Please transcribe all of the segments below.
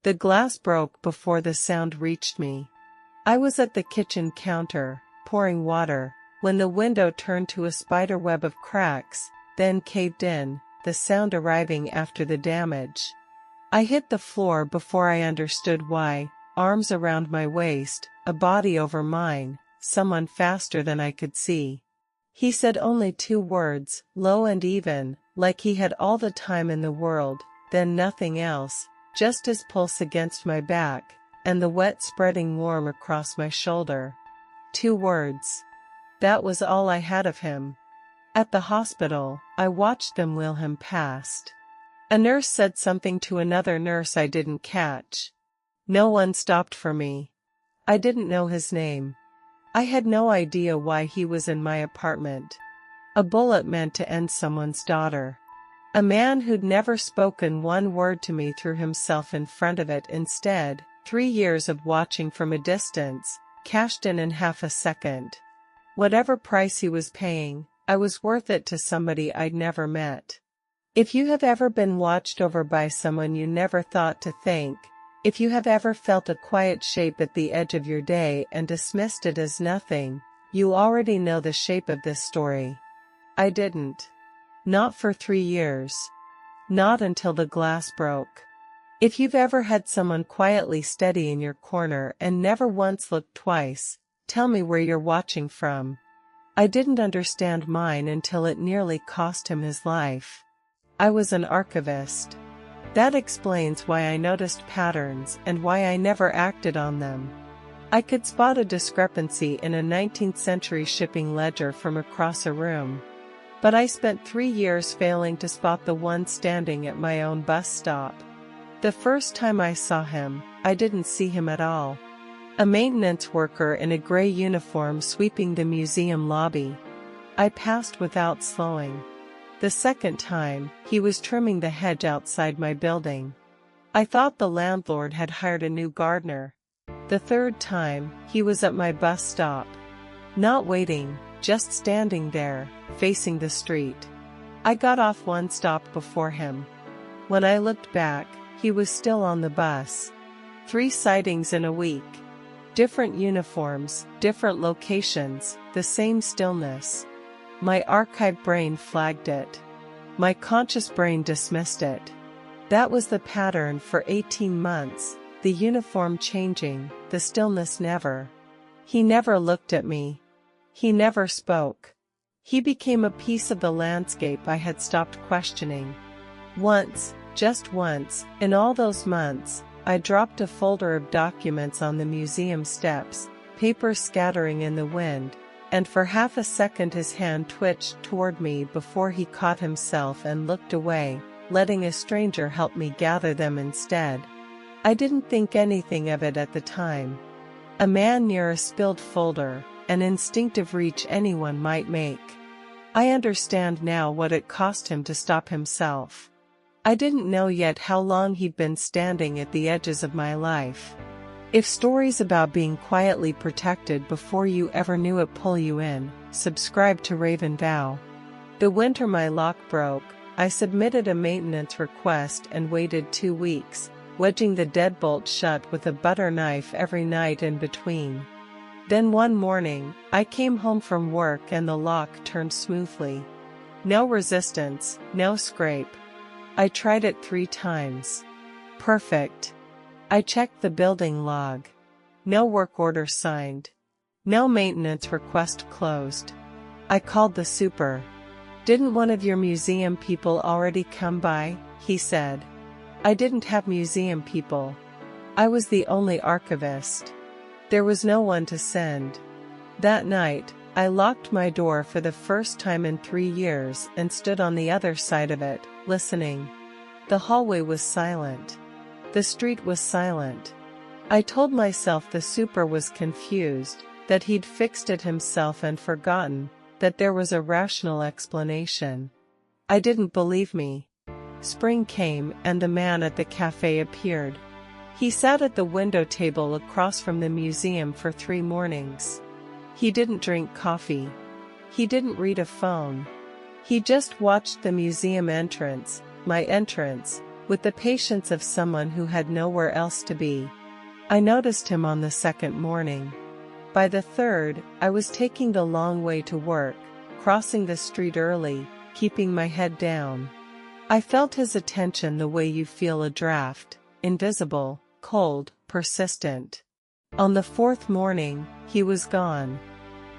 The glass broke before the sound reached me. I was at the kitchen counter, pouring water, when the window turned to a spider web of cracks, then caved in, the sound arriving after the damage. I hit the floor before I understood why, arms around my waist, a body over mine, someone faster than I could see. He said only 2 words, low and even, like he had all the time in the world, then nothing else, just his pulse against my back, and the wet spreading warm across my shoulder. 2 words. That was all I had of him. At the hospital, I watched them wheel him past. A nurse said something to another nurse I didn't catch. No one stopped for me. I didn't know his name. I had no idea why he was in my apartment. A bullet meant to end someone's daughter. A man who'd never spoken 1 word to me threw himself in front of it instead. 3 years of watching from a distance, cashed in half a second. Whatever price he was paying, I was worth it to somebody I'd never met. If you have ever been watched over by someone you never thought to thank, if you have ever felt a quiet shape at the edge of your day and dismissed it as nothing, you already know the shape of this story. I didn't. Not for 3 years. Not until the glass broke. If you've ever had someone quietly steady in your corner and never once looked twice, tell me where you're watching from. I didn't understand mine until it nearly cost him his life. I was an archivist. That explains why I noticed patterns and why I never acted on them. I could spot a discrepancy in a 19th century shipping ledger from across a room. But I spent 3 years failing to spot the one standing at my own bus stop. The first time I saw him, I didn't see him at all. A maintenance worker in a gray uniform sweeping the museum lobby. I passed without slowing. The second time, he was trimming the hedge outside my building. I thought the landlord had hired a new gardener. The third time, he was at my bus stop. Not waiting, just standing there, facing the street. I got off 1 stop before him. When I looked back, he was still on the bus. 3 sightings in a week. Different uniforms, different locations, the same stillness. My archived brain flagged it. My conscious brain dismissed it. That was the pattern for 18 months, the uniform changing, the stillness never. He never looked at me. He never spoke. He became a piece of the landscape I had stopped questioning. Once, just once, in all those months, I dropped a folder of documents on the museum steps, papers scattering in the wind, and for half a second his hand twitched toward me before he caught himself and looked away, letting a stranger help me gather them instead. I didn't think anything of it at the time. A man near a spilled folder, an instinctive reach anyone might make. I understand now what it cost him to stop himself. I didn't know yet how long he'd been standing at the edges of my life. If stories about being quietly protected before you ever knew it pull you in, subscribe to Raven Vow. The winter my lock broke, I submitted a maintenance request and waited 2 weeks, wedging the deadbolt shut with a butter knife every night in between. Then one morning, I came home from work and the lock turned smoothly. No resistance, no scrape. I tried it 3 times. Perfect. I checked the building log. No work order signed. No maintenance request closed. I called the super. "Didn't one of your museum people already come by?" he said. I didn't have museum people. I was the only archivist. There was no one to send. That night, I locked my door for the first time in 3 years and stood on the other side of it, listening. The hallway was silent. The street was silent. I told myself the super was confused, that he'd fixed it himself and forgotten, that there was a rational explanation. I didn't believe me. Spring came and the man at the cafe appeared. He sat at the window table across from the museum for 3 mornings. He didn't drink coffee. He didn't read a phone. He just watched the museum entrance, my entrance, with the patience of someone who had nowhere else to be. I noticed him on the second morning. By the third, I was taking the long way to work, crossing the street early, keeping my head down. I felt his attention the way you feel a draft, invisible, cold, persistent. On the fourth morning, he was gone.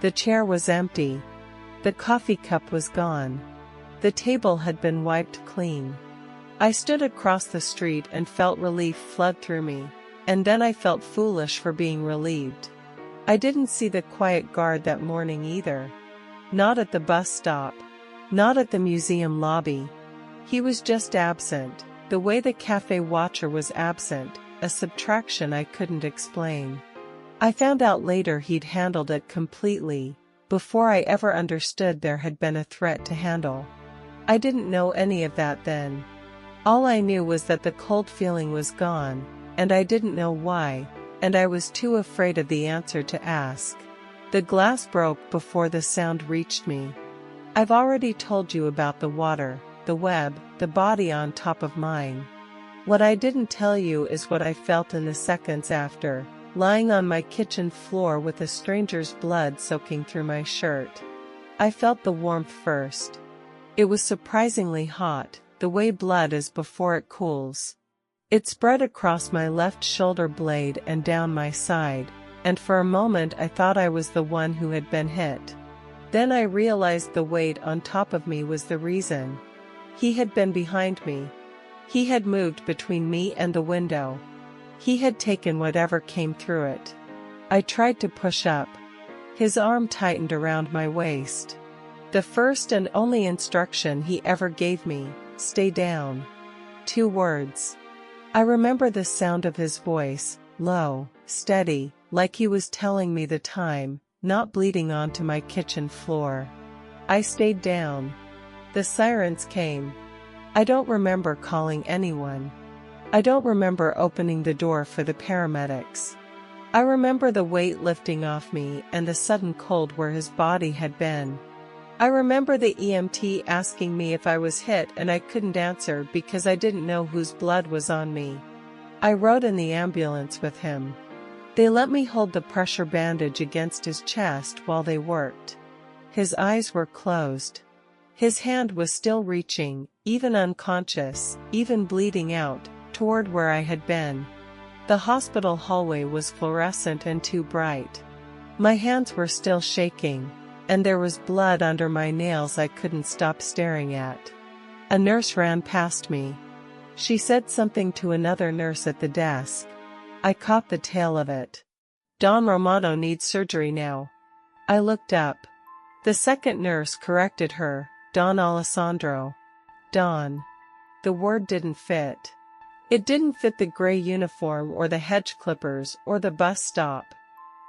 The chair was empty. The coffee cup was gone. The table had been wiped clean. I stood across the street and felt relief flood through me, and then I felt foolish for being relieved. I didn't see the quiet guard that morning either. Not at the bus stop. Not at the museum lobby. He was just absent, the way the cafe watcher was absent, a subtraction I couldn't explain. I found out later he'd handled it completely, before I ever understood there had been a threat to handle. I didn't know any of that then. All I knew was that the cold feeling was gone, and I didn't know why, and I was too afraid of the answer to ask. The glass broke before the sound reached me. I've already told you about the water, the web, the body on top of mine. What I didn't tell you is what I felt in the seconds after, lying on my kitchen floor with a stranger's blood soaking through my shirt. I felt the warmth first. It was surprisingly hot, the way blood is before it cools. It spread across my left shoulder blade and down my side, and for a moment I thought I was the one who had been hit. Then I realized the weight on top of me was the reason. He had been behind me. He had moved between me and the window. He had taken whatever came through it. I tried to push up. His arm tightened around my waist. The first and only instruction he ever gave me, stay down. 2 words. I remember the sound of his voice, low, steady, like he was telling me the time, not bleeding onto my kitchen floor. I stayed down. The sirens came. I don't remember calling anyone. I don't remember opening the door for the paramedics. I remember the weight lifting off me and the sudden cold where his body had been. I remember the EMT asking me if I was hit and I couldn't answer because I didn't know whose blood was on me. I rode in the ambulance with him. They let me hold the pressure bandage against his chest while they worked. His eyes were closed. His hand was still reaching, even unconscious, even bleeding out, toward where I had been. The hospital hallway was fluorescent and too bright. My hands were still shaking, and there was blood under my nails I couldn't stop staring at. A nurse ran past me. She said something to another nurse at the desk. I caught the tail of it. Don Romano needs surgery now. I looked up. The second nurse corrected her, Don Alessandro. Don. The word didn't fit. It didn't fit the gray uniform or the hedge clippers or the bus stop.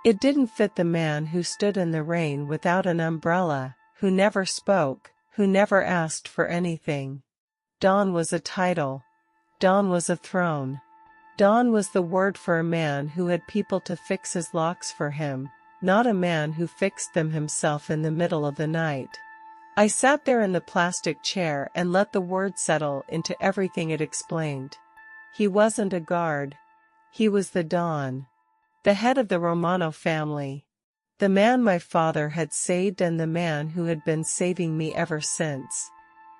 It didn't fit the man who stood in the rain without an umbrella, who never spoke, who never asked for anything. Don was a title. Don was a throne. Don was the word for a man who had people to fix his locks for him, not a man who fixed them himself in the middle of the night. I sat there in the plastic chair and let the word settle into everything it explained. He wasn't a guard. He was the Don. The head of the Romano family. The man my father had saved and the man who had been saving me ever since.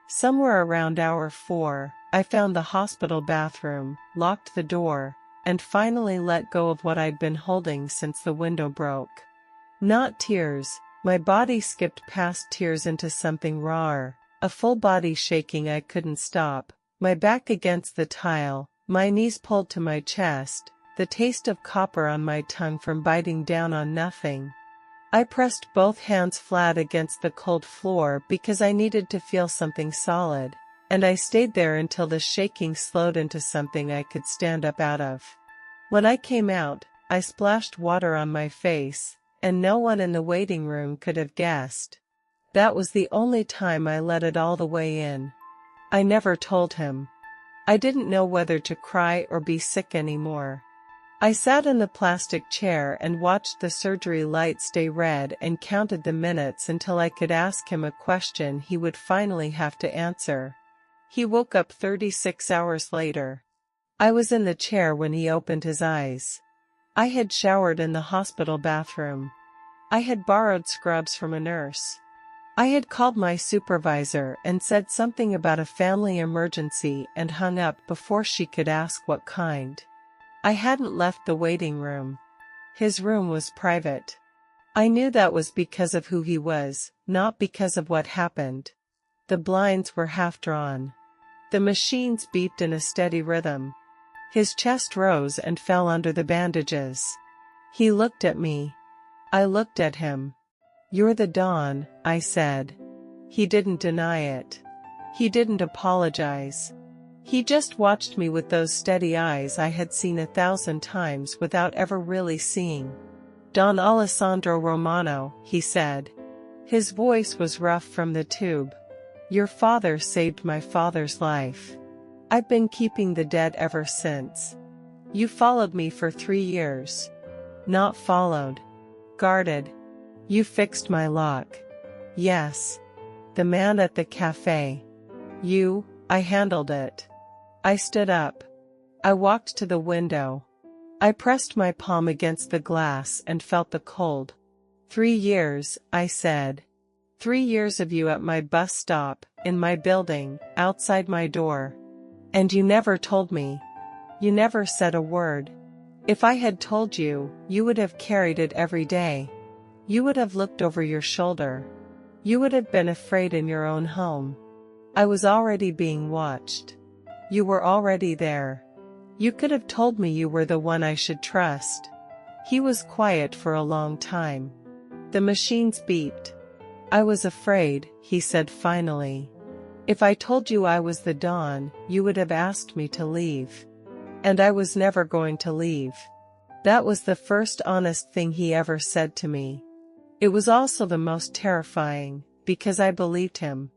Somewhere around hour 4, I found the hospital bathroom, locked the door, and finally let go of what I'd been holding since the window broke. Not tears, my body skipped past tears into something rawer, a full body shaking I couldn't stop, my back against the tile, my knees pulled to my chest, the taste of copper on my tongue from biting down on nothing. I pressed both hands flat against the cold floor because I needed to feel something solid, and I stayed there until the shaking slowed into something I could stand up out of. When I came out, I splashed water on my face, and no one in the waiting room could have guessed. That was the only time I let it all the way in. I never told him. I didn't know whether to cry or be sick anymore. I sat in the plastic chair and watched the surgery light stay red and counted the minutes until I could ask him a question he would finally have to answer. He woke up 36 hours later. I was in the chair when he opened his eyes. I had showered in the hospital bathroom. I had borrowed scrubs from a nurse. I had called my supervisor and said something about a family emergency and hung up before she could ask what kind. I hadn't left the waiting room. His room was private. I knew that was because of who he was, not because of what happened. The blinds were half drawn. The machines beeped in a steady rhythm. His chest rose and fell under the bandages. He looked at me. I looked at him. "You're the Don," I said. He didn't deny it. He didn't apologize. He just watched me with those steady eyes I had seen 1,000 times without ever really seeing. "Don Alessandro Romano," he said. His voice was rough from the tube. "Your father saved my father's life. I've been keeping the dead ever since. You followed me for 3 years. Not followed. Guarded. You fixed my lock." "Yes. The man at the cafe." I handled it." I stood up. I walked to the window. I pressed my palm against the glass and felt the cold. 3 years, I said. 3 years of you at my bus stop, in my building, outside my door. And you never told me. You never said a word. If I had told you, you would have carried it every day. You would have looked over your shoulder. You would have been afraid in your own home. I was already being watched. You were already there. You could have told me you were the one I should trust." He was quiet for a long time. The machines beeped. "I was afraid," he said finally. "If I told you I was the Don, you would have asked me to leave. And I was never going to leave." That was the first honest thing he ever said to me. It was also the most terrifying, because I believed him.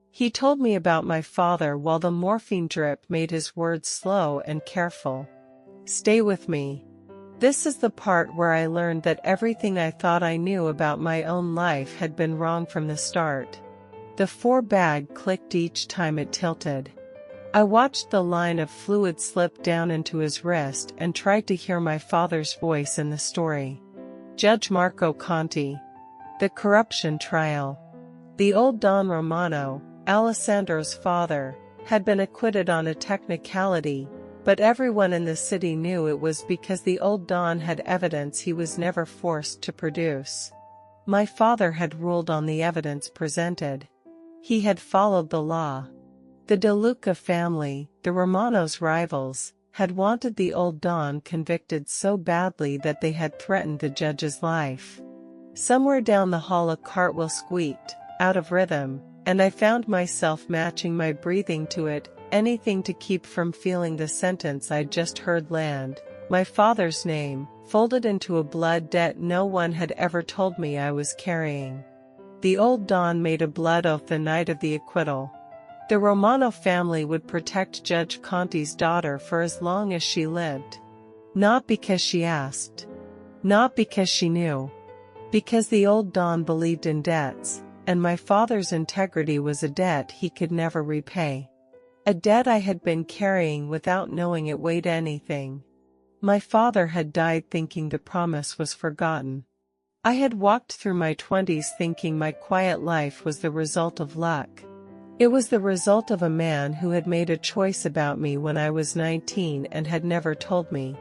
He told me about my father while the morphine drip made his words slow and careful. "Stay with me." This is the part where I learned that everything I thought I knew about my own life had been wrong from the start. The 4 bag clicked each time it tilted. I watched the line of fluid slip down into his wrist and tried to hear my father's voice in the story. Judge Marco Conti. The corruption trial. The old Don Romano, Alessandro's father, had been acquitted on a technicality, but everyone in the city knew it was because the old Don had evidence he was never forced to produce. My father had ruled on the evidence presented. He had followed the law. The De Luca family, the Romano's rivals, had wanted the old Don convicted so badly that they had threatened the judge's life. Somewhere down the hall a cartwheel squeaked, out of rhythm, and I found myself matching my breathing to it, anything to keep from feeling the sentence I'd just heard land. My father's name, folded into a blood debt no one had ever told me I was carrying. The old Don made a blood oath the night of the acquittal. The Romano family would protect Judge Conti's daughter for as long as she lived. Not because she asked. Not because she knew. Because the old Don believed in debts, and my father's integrity was a debt he could never repay. A debt I had been carrying without knowing it weighed anything. My father had died thinking the promise was forgotten. I had walked through my 20s thinking my quiet life was the result of luck. It was the result of a man who had made a choice about me when I was 19 and had never told me.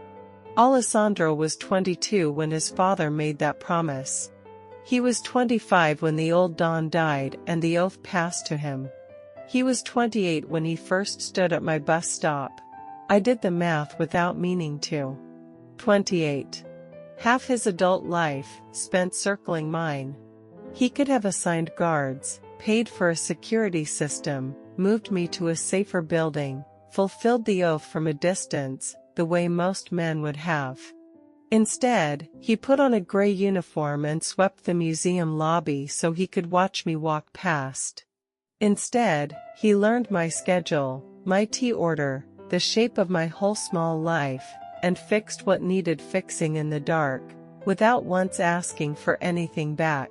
Alessandro was 22 when his father made that promise. He was 25 when the old Don died and the oath passed to him. He was 28 when he first stood at my bus stop. I did the math without meaning to. 28. Half his adult life, spent circling mine. He could have assigned guards, paid for a security system, moved me to a safer building, fulfilled the oath from a distance, the way most men would have. Instead, he put on a gray uniform and swept the museum lobby so he could watch me walk past. Instead, he learned my schedule, my tea order, the shape of my whole small life, and fixed what needed fixing in the dark, without once asking for anything back.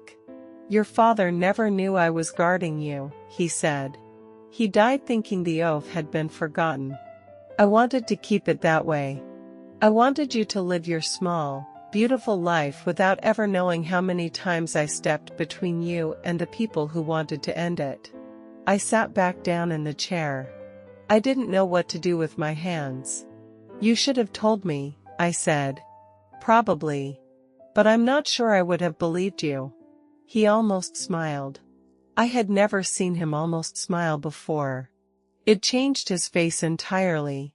"Your father never knew I was guarding you," he said. He died thinking the oath had been forgotten. I wanted to keep it that way. I wanted you to live your small, beautiful life without ever knowing how many times I stepped between you and the people who wanted to end it. I sat back down in the chair. I didn't know what to do with my hands. You should have told me, I said. Probably. But I'm not sure I would have believed you. He almost smiled. I had never seen him almost smile before. It changed his face entirely.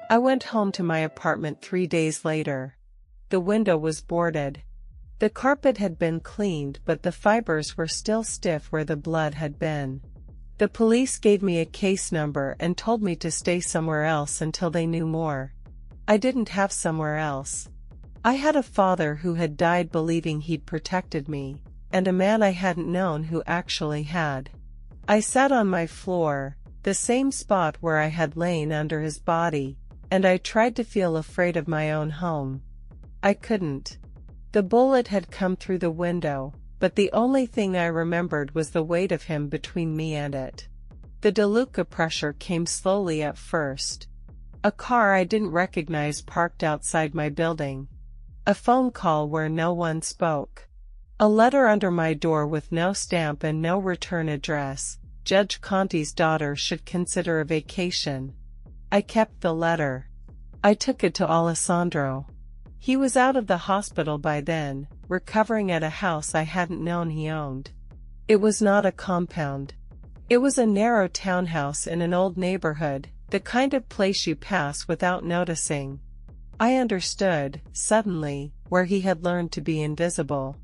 I went home to my apartment 3 days later. The window was boarded. The carpet had been cleaned, but the fibers were still stiff where the blood had been. The police gave me a case number and told me to stay somewhere else until they knew more. I didn't have somewhere else. I had a father who had died believing he'd protected me, and a man I hadn't known who actually had. I sat on my floor, the same spot where I had lain under his body, and I tried to feel afraid of my own home. I couldn't. The bullet had come through the window, but the only thing I remembered was the weight of him between me and it. The DeLuca pressure came slowly at first. A car I didn't recognize parked outside my building. A phone call where no one spoke. A letter under my door with no stamp and no return address. Judge Conti's daughter should consider a vacation. I kept the letter. I took it to Alessandro. He was out of the hospital by then, recovering at a house I hadn't known he owned. It was not a compound. It was a narrow townhouse in an old neighborhood, the kind of place you pass without noticing. I understood, suddenly, where he had learned to be invisible.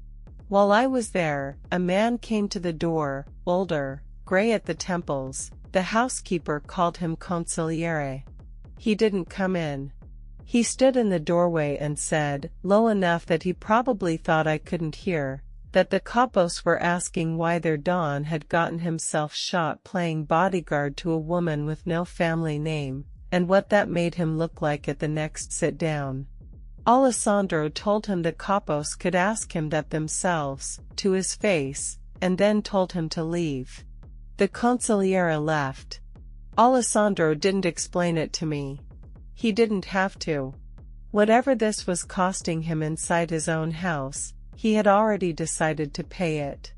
While I was there, a man came to the door, older, gray at the temples. The housekeeper called him consigliere. He didn't come in. He stood in the doorway and said, low enough that he probably thought I couldn't hear, that the capos were asking why their Don had gotten himself shot playing bodyguard to a woman with no family name, and what that made him look like at the next sit-down. Alessandro told him the capos could ask him that themselves, to his face, and then told him to leave. The consigliere left. Alessandro didn't explain it to me. He didn't have to. Whatever this was costing him inside his own house, he had already decided to pay it.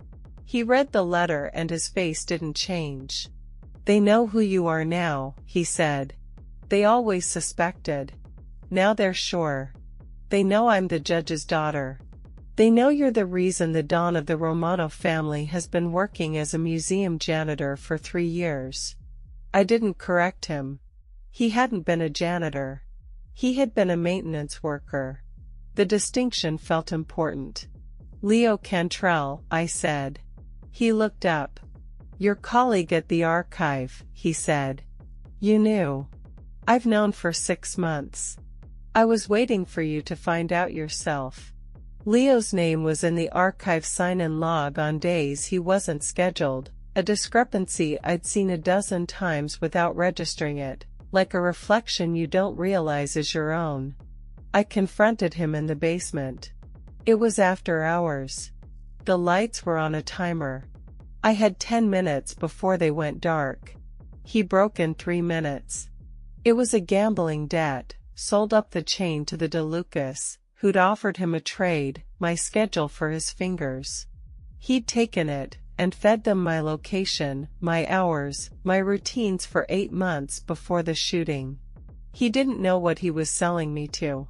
He read the letter and his face didn't change. They know who you are now, he said. They always suspected. Now they're sure. They know I'm the judge's daughter. They know you're the reason the Don of the Romano family has been working as a museum janitor for 3 years. I didn't correct him. He hadn't been a janitor. He had been a maintenance worker. The distinction felt important. Leo Cantrell, I said. He looked up. Your colleague at the archive, he said. You knew. I've known for 6 months. I was waiting for you to find out yourself. Leo's name was in the archive sign-in log on days he wasn't scheduled, a discrepancy I'd seen a dozen times without registering it, like a reflection you don't realize is your own. I confronted him in the basement. It was after hours. The lights were on a timer. I had 10 minutes before they went dark. He broke in 3 minutes. It was a gambling debt, sold up the chain to the DeLucas, who'd offered him a trade, my schedule for his fingers. He'd taken it, and fed them my location, my hours, my routines for 8 months before the shooting. He didn't know what he was selling me to.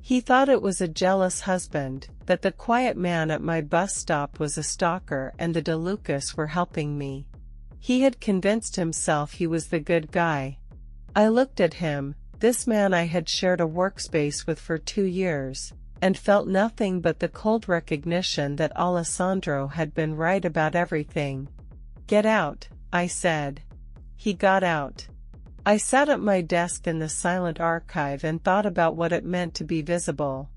He thought it was a jealous husband, that the quiet man at my bus stop was a stalker and the DeLucas were helping me. He had convinced himself he was the good guy. I looked at him, this man I had shared a workspace with for 2 years, and felt nothing but the cold recognition that Alessandro had been right about everything. Get out, I said. He got out. I sat at my desk in the silent archive and thought about what it meant to be visible.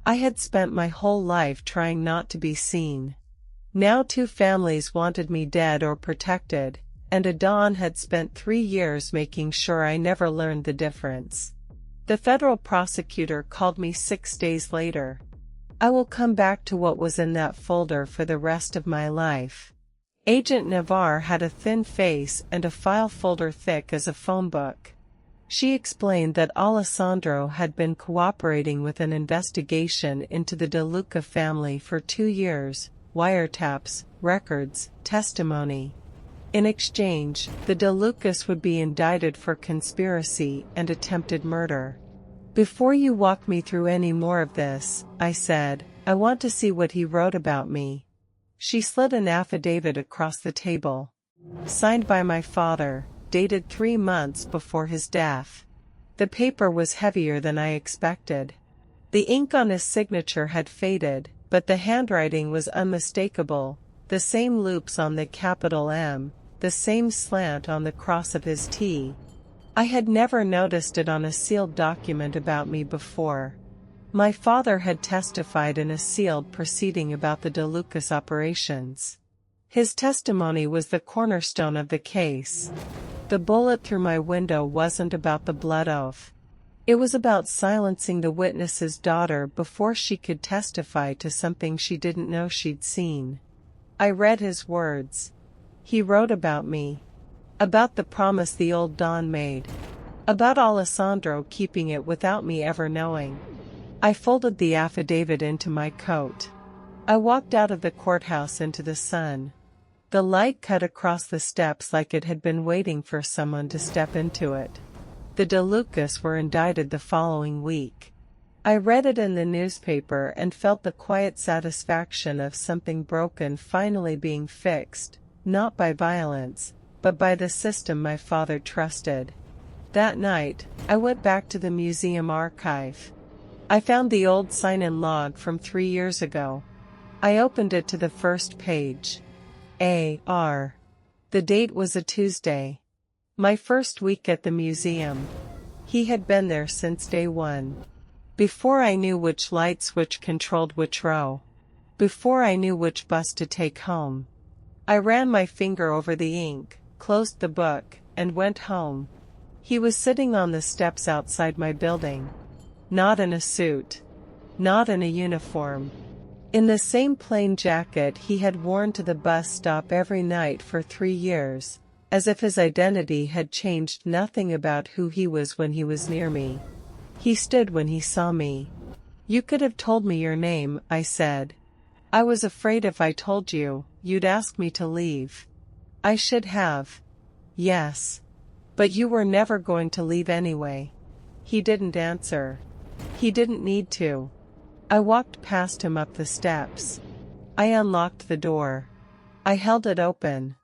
I had spent my whole life trying not to be seen. Now 2 families wanted me dead or protected, and a Don had spent 3 years making sure I never learned the difference. The federal prosecutor called me 6 days later. I will come back to what was in that folder for the rest of my life. Agent Navarre had a thin face and a file folder thick as a phone book. She explained that Alessandro had been cooperating with an investigation into the De Luca family for 2 years, wiretaps, records, testimony. In exchange, the De Lucas would be indicted for conspiracy and attempted murder. "Before you walk me through any more of this," I said, "I want to see what he wrote about me." She slid an affidavit across the table. Signed by my father, dated 3 months before his death. The paper was heavier than I expected. The ink on his signature had faded, but the handwriting was unmistakable, the same loops on the capital M, the same slant on the cross of his T. I had never noticed it on a sealed document about me before. My father had testified in a sealed proceeding about the De Lucas operations. His testimony was the cornerstone of the case. The bullet through my window wasn't about the blood oath. It was about silencing the witness's daughter before she could testify to something she didn't know she'd seen. I read his words. He wrote about me. About the promise the old Don made. About Alessandro keeping it without me ever knowing. I folded the affidavit into my coat. I walked out of the courthouse into the sun. The light cut across the steps like it had been waiting for someone to step into it. The De Lucas were indicted the following week. I read it in the newspaper and felt the quiet satisfaction of something broken finally being fixed, not by violence, but by the system my father trusted. That night, I went back to the museum archive. I found the old sign-in log from 3 years ago. I opened it to the first page. A.R. The date was a Tuesday. My first week at the museum. He had been there since day one. Before I knew which light switch controlled which row. Before I knew which bus to take home. I ran my finger over the ink, closed the book, and went home. He was sitting on the steps outside my building. Not in a suit. Not in a uniform. In the same plain jacket he had worn to the bus stop every night for 3 years, as if his identity had changed nothing about who he was when he was near me. He stood when he saw me. "You could have told me your name," I said. "I was afraid if I told you, you'd ask me to leave." "I should have." "Yes. But you were never going to leave anyway." He didn't answer. He didn't need to. I walked past him up the steps. I unlocked the door. I held it open.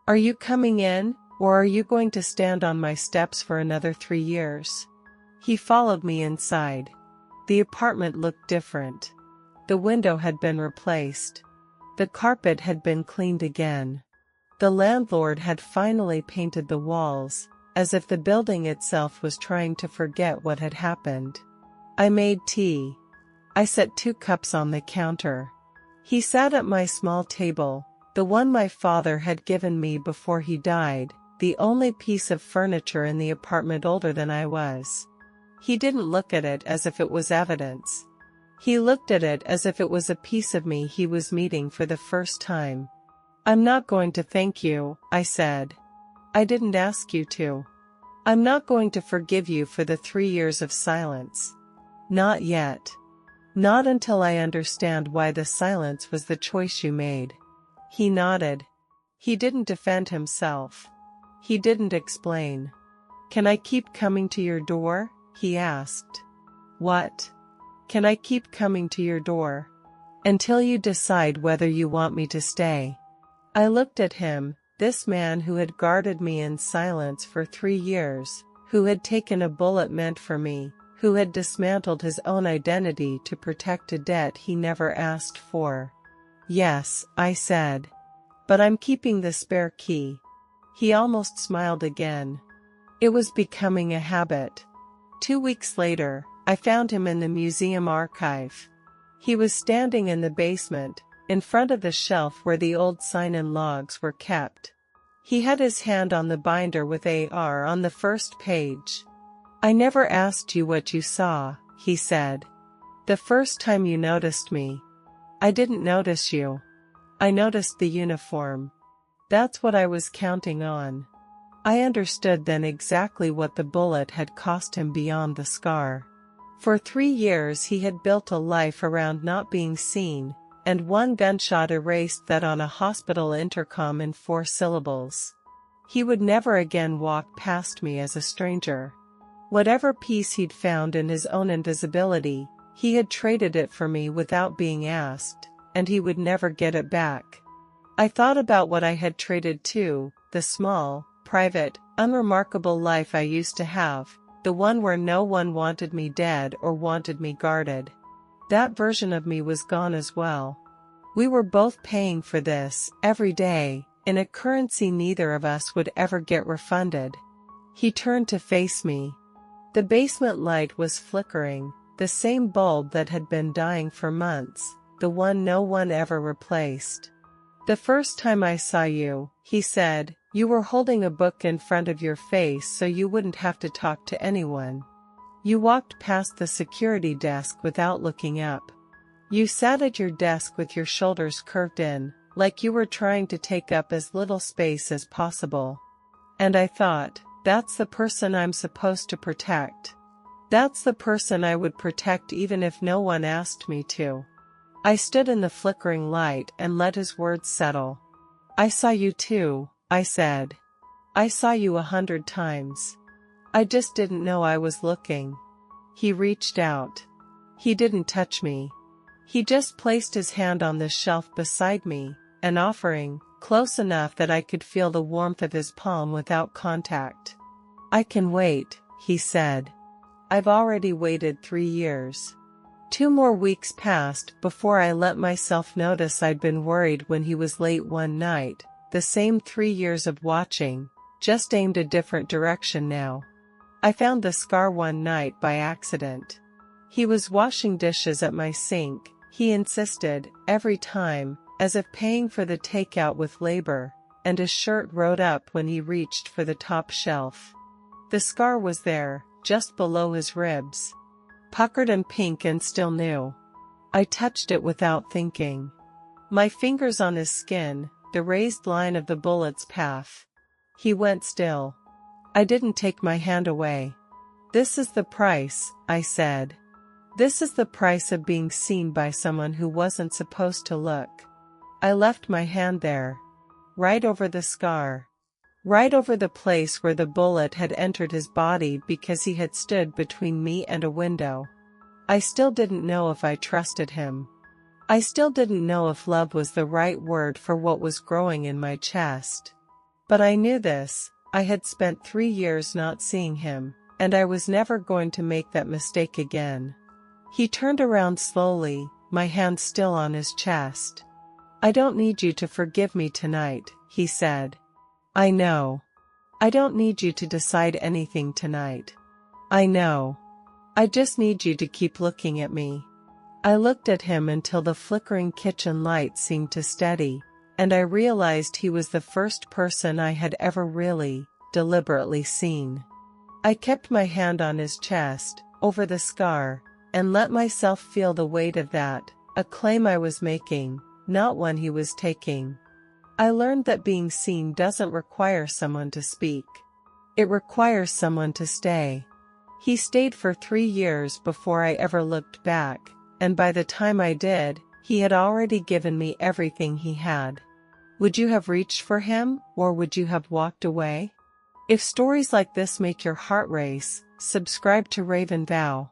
"Are you coming in, or are you going to stand on my steps for another 3 years?" He followed me inside. The apartment looked different. The window had been replaced. The carpet had been cleaned again. The landlord had finally painted the walls, as if the building itself was trying to forget what had happened. I made tea. I set 2 cups on the counter. He sat at my small table, the one my father had given me before he died, the only piece of furniture in the apartment older than I was. He didn't look at it as if it was evidence. He looked at it as if it was a piece of me he was meeting for the first time. "I'm not going to thank you," I said. "I didn't ask you to. I'm not going to forgive you for the 3 years of silence. Not yet. Not until I understand why the silence was the choice you made." He nodded. He didn't defend himself. He didn't explain. "Can I keep coming to your door?" he asked. "What?" "Can I keep coming to your door? Until you decide whether you want me to stay." I looked at him, this man who had guarded me in silence for 3 years, who had taken a bullet meant for me, who had dismantled his own identity to protect a debt he never asked for. "Yes," I said. "But I'm keeping the spare key." He almost smiled again. It was becoming a habit. 2 weeks later, I found him in the museum archive. He was standing in the basement, in front of the shelf where the old sign-in logs were kept. He had his hand on the binder with AR on the first page. "I never asked you what you saw," he said. "The first time you noticed me." "I didn't notice you. I noticed the uniform." That's what I was counting on. I understood then exactly what the bullet had cost him beyond the scar. For 3 years he had built a life around not being seen, and one gunshot erased that on a hospital intercom in 4 syllables. He would never again walk past me as a stranger. Whatever peace he'd found in his own invisibility, he had traded it for me without being asked, and he would never get it back. I thought about what I had traded too, the small, private, unremarkable life I used to have, the one where no one wanted me dead or wanted me guarded. That version of me was gone as well. We were both paying for this, every day, in a currency neither of us would ever get refunded. He turned to face me. The basement light was flickering, the same bulb that had been dying for months, the one no one ever replaced. "The first time I saw you," he said, "you were holding a book in front of your face so you wouldn't have to talk to anyone. You walked past the security desk without looking up. You sat at your desk with your shoulders curved in, like you were trying to take up as little space as possible. And I thought, that's the person I'm supposed to protect. That's the person I would protect even if no one asked me to." I stood in the flickering light and let his words settle. "I saw you too," I said. "I saw you 100 times. I just didn't know I was looking." He reached out. He didn't touch me. He just placed his hand on the shelf beside me, an offering, close enough that I could feel the warmth of his palm without contact. "I can wait," he said. "I've already waited 3 years." 2 more weeks passed before I let myself notice I'd been worried when he was late one night, the same 3 years of watching, just aimed a different direction now. I found the scar one night by accident. He was washing dishes at my sink, he insisted, every time, as if paying for the takeout with labor, and his shirt rode up when he reached for the top shelf. The scar was there, just below his ribs. Puckered and pink and still new. I touched it without thinking. My fingers on his skin, the raised line of the bullet's path. He went still. I didn't take my hand away. "This is the price," I said. "This is the price of being seen by someone who wasn't supposed to look." I left my hand there. Right over the scar. Right over the place where the bullet had entered his body because he had stood between me and a window. I still didn't know if I trusted him. I still didn't know if love was the right word for what was growing in my chest. But I knew this, I had spent 3 years not seeing him, and I was never going to make that mistake again. He turned around slowly, my hand still on his chest. "I don't need you to forgive me tonight," he said. "I know. I don't need you to decide anything tonight. I know. I just need you to keep looking at me." I looked at him until the flickering kitchen light seemed to steady, and I realized he was the first person I had ever really, deliberately seen. I kept my hand on his chest, over the scar, and let myself feel the weight of that, a claim I was making, not one he was taking. I learned that being seen doesn't require someone to speak. It requires someone to stay. He stayed for 3 years before I ever looked back, and by the time I did, he had already given me everything he had. Would you have reached for him, or would you have walked away? If stories like this make your heart race, subscribe to Raven Vow.